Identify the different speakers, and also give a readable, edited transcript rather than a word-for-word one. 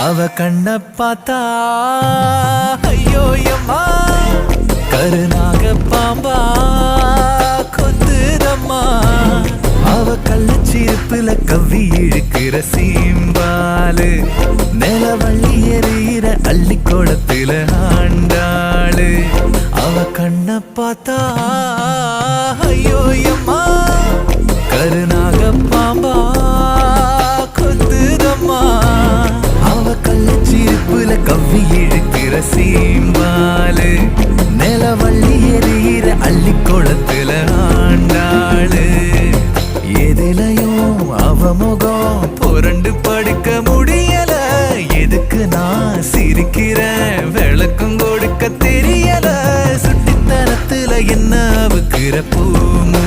Speaker 1: அவ கண்ண பார்த்தா ஐயோ அம்மா கருநாக பாம்பா கொத்துதம்மா. அவ கள்ளச்சிருப்புல கவ்வி இழுக்கிற சீம்பாலு நிலவள்ளி எறிகிற அள்ளி கோலத்துல ஆண்டாளு. அவ கண்ண பார்த்தா ஐயோ அம்மா கருநாக பாம்பா கொத்துதம்மா. அவ கள்ளச்சிருப்புல கவ்வி இழுக்கிற சீம்பாலு நிலவள்ளி எறிகிற அள்ளி கோலத்துல ஆண்டாளு. எதிலையும் அவ முகம் புரண்டு படுக்க முடியல. எதுக்கு நான் சிரிக்கிறேன் விளக்கம் கொடுக்க தெரியல. சுட்டித்தனத்துல என்ன அவுக்கிற பூமு